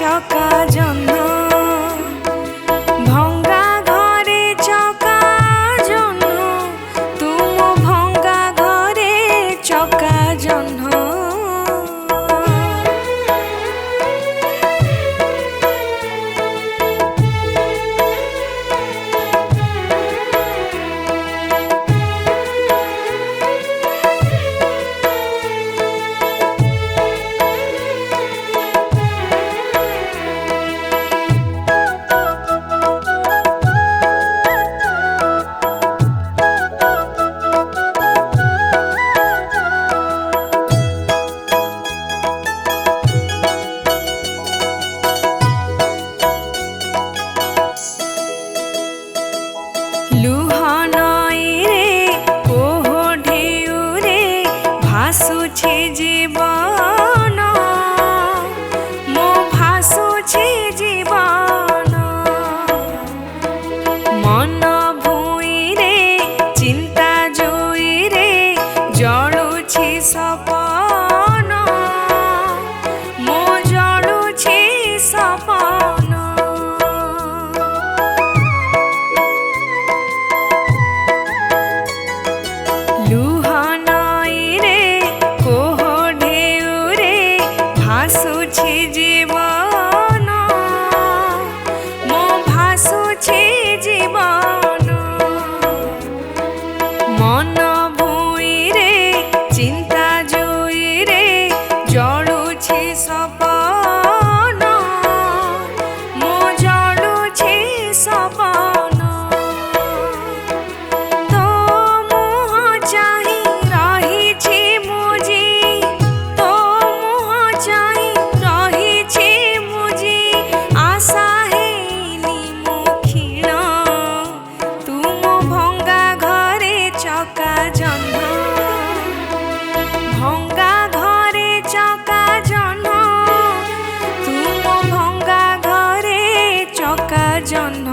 চকা জহ্ন ভঙ্গা ঘরে চকা জহ্ন তুম ভঙ্গা ঘরে চকা জহ্ন ভাসুছি জীবন মো ভাসুছি জীবন মন ভুইরে চিন্তা জুইরে জড়ুছি সপন মো জড়ুছি সপন ভাসুছি জীবন মো ভাসুছি জীবন মন ভুইরে চিন্তা জুইরে জড়ুছি সপন মো জড়ুছি সপন তো মুহ চাহি রহিছি মুজি তো মুহ চাহি রহিছি মুজি আশা হেইনি মুখিণ তুম ভঙ্গা ঘরে চকা জহ্ন ভঙ্গা ঘরে চকা জহ্ন তুম ভঙ্গা ঘরে চকা জহ্ন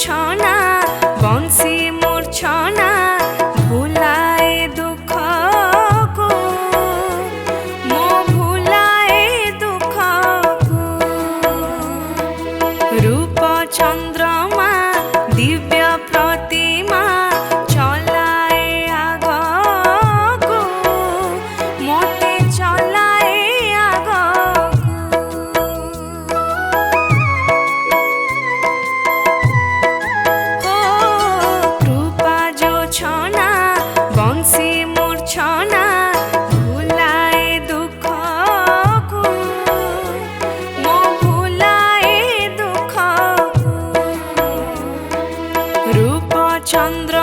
ছনা বংশী মূর্ছনা ভুলায় দুঃখকু মো ভুলায় দুঃখকু রূপ চন্দ্রমা দিব্য প্রতিমা চলায় আগকু মতে চলায় আগকু ছনা বংশী মূর্ছনা ভুলায় দুঃখকু মো ভুলায় দুঃখকু রূপ চন্দ্র